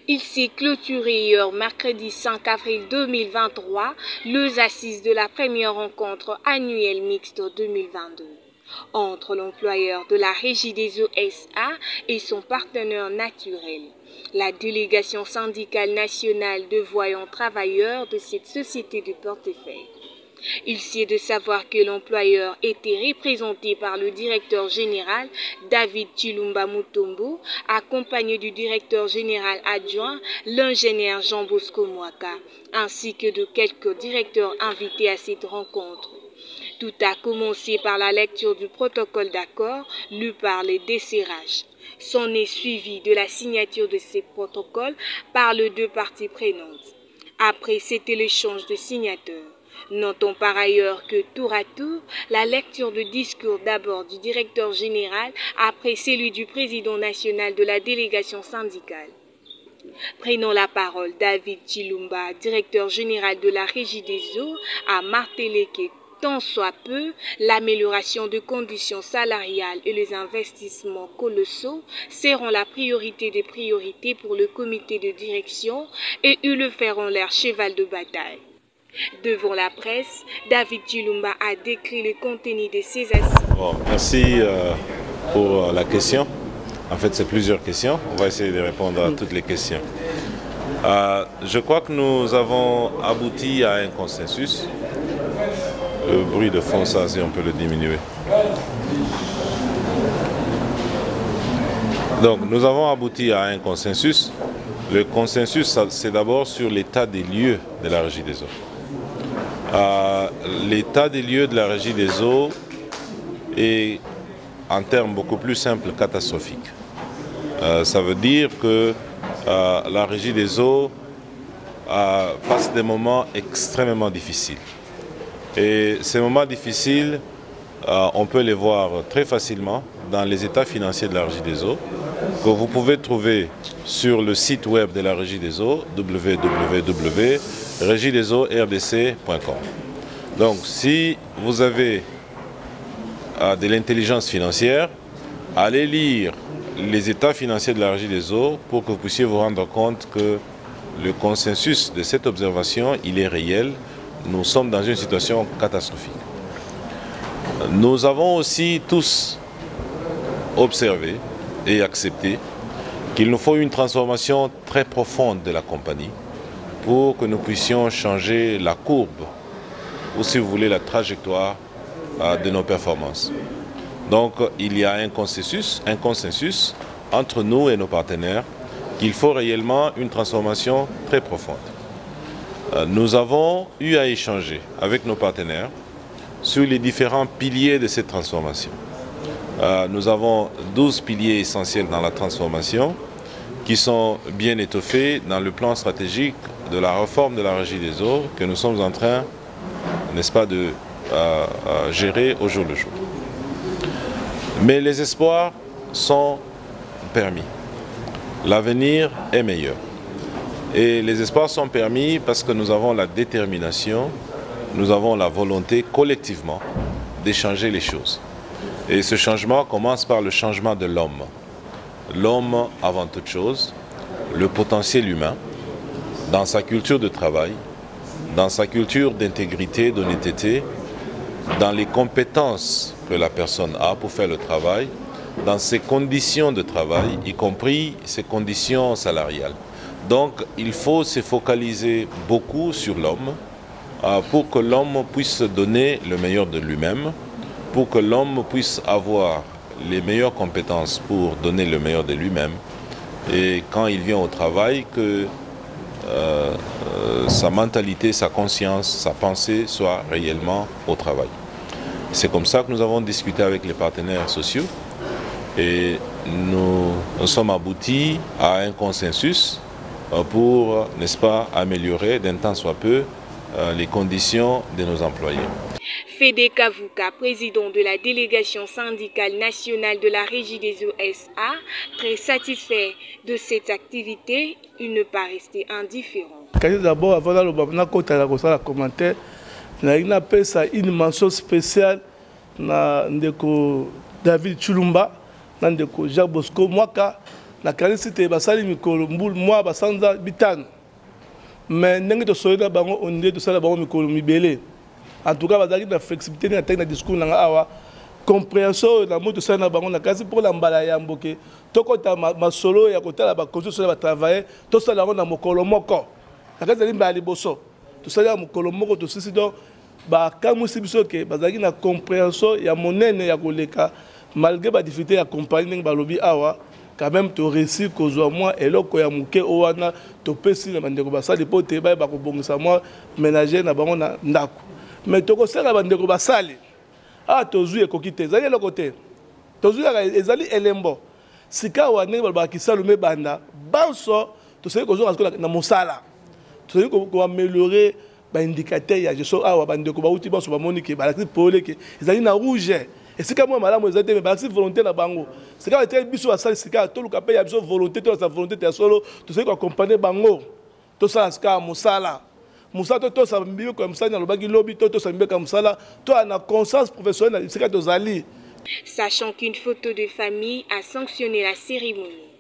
Il s'est clôturé hier, mercredi 5 avril 2023, les assises de la première rencontre annuelle mixte 2022 entre l'employeur de la Régie des eaux SA et son partenaire naturel, la délégation syndicale nationale de voyants travailleurs de cette société de portefeuille. Il sied de savoir que l'employeur était représenté par le directeur général David Chilumba Mutombo, accompagné du directeur général adjoint, l'ingénieur Jean Bosco Mwaka, ainsi que de quelques directeurs invités à cette rencontre. Tout a commencé par la lecture du protocole d'accord lu par les DCRH. S'en est suivi de la signature de ces protocoles par les deux parties prenantes. Après, c'était l'échange de signateurs. Notons par ailleurs que tour à tour, la lecture du discours d'abord du directeur général, après celui du président national de la délégation syndicale. Prenant la parole, David Chilumba, directeur général de la Régie des eaux, a martelé que tant soit peu, l'amélioration des conditions salariales et les investissements colossaux seront la priorité des priorités pour le comité de direction et ils le feront leur cheval de bataille. Devant la presse, David Chilumba a décrit le contenu de ces assises. Bon, merci pour la question. En fait, c'est plusieurs questions. On va essayer de répondre à toutes les questions. Je crois que nous avons abouti à un consensus. Le bruit de fond, ça, si on peut le diminuer. Donc, nous avons abouti à un consensus. Le consensus, c'est d'abord sur l'état des lieux de la Régie des eaux. L'état des lieux de la Régie des eaux est, en termes beaucoup plus simples, catastrophique. Ça veut dire que la Régie des eaux passe des moments extrêmement difficiles. Et ces moments difficiles, on peut les voir très facilement dans les états financiers de la Régie des eaux, que vous pouvez trouver sur le site web de la Régie des eaux, www.regiedeseaux.rdc.com. Donc, si vous avez de l'intelligence financière, allez lire les états financiers de la Régie des eaux pour que vous puissiez vous rendre compte que le consensus de cette observation, il est réel. Nous sommes dans une situation catastrophique. Nous avons aussi tous observé et accepté qu'il nous faut une transformation très profonde de la compagnie pour que nous puissions changer la courbe ou, si vous voulez, la trajectoire de nos performances. Donc, il y a un consensus entre nous et nos partenaires qu'il faut réellement une transformation très profonde. Nous avons eu à échanger avec nos partenaires sur les différents piliers de cette transformation. Nous avons 12 piliers essentiels dans la transformation qui sont bien étoffés dans le plan stratégique de la réforme de la Régie des eaux que nous sommes en train, n'est-ce pas, de gérer au jour le jour. Mais les espoirs sont permis. L'avenir est meilleur. Et les espoirs sont permis parce que nous avons la détermination, nous avons la volonté collectivement d'échanger les choses. Et ce changement commence par le changement de l'homme. L'homme avant toute chose, le potentiel humain, dans sa culture de travail, dans sa culture d'intégrité, d'honnêteté, dans les compétences que la personne a pour faire le travail, dans ses conditions de travail, y compris ses conditions salariales. Donc, il faut se focaliser beaucoup sur l'homme pour que l'homme puisse donner le meilleur de lui-même, pour que l'homme puisse avoir les meilleures compétences pour donner le meilleur de lui-même et quand il vient au travail, que sa mentalité, sa conscience, sa pensée soient réellement au travail. C'est comme ça que nous avons discuté avec les partenaires sociaux et nous sommes aboutis à un consensus pour, n'est-ce pas, améliorer d'un tant soit peu les conditions de nos employés. Fédé Kavuka, président de la délégation syndicale nationale de la Régie des eaux SA, très satisfait de cette activité, il ne pas resté indifférent. D'abord, avant de commentaire, il a une mention spéciale à David Chilumba, Jacques Bosco Mwaka, na kanisi te basali mikolo mbulu mwa basanza bitano mais ndenge tosoli na bango onde tosala bango mikolo mibele en tout cas bazalaki na flexibilité na teki na discours nanga awa compréhension na moto tosala na bango na kasi pour la mbala ya mboke tokota masolo ya kotala baconstitution ya batravailler tosala yango na mokolo moko na kasi ezali mbala liboso tosali ya mokolo moko tosisi donc bakamwisi biso ke bazalaki na compréhension ya monene ya koleka malgré badifficulté ya compagnie ndenge balobi awa quand même to réussir kozwa mwa eloko ya moke owana topesi na bandeko basali po te bayeba kobongisa mwa ménager na bango na ndako mais tokosala bandeko basali tozwi ekoki te ezali eloko te tozwi ezali elembo sika wa ndenge balobaka kisalume banda banso tosali kozwa na mosala tosali koaméliorer baindicateur ya gestion awa bandeko bauti banso bamoni ke balakisi pole ke ezali na rouge esika mwa malamu ezali te me balakisi volonté na bango sika batie biso basali sika toluka mpe ya biso volonté to sa volonté te ya solo tosali koaccompagner bango tosala sika mosala mosala tosala mbibeko ya mosala nalobaki lobi tosala mbibeko ya mosala to na conscience professionnelle sika tozali. Sachant qu'une photo de famille a sanctionné la cérémonie.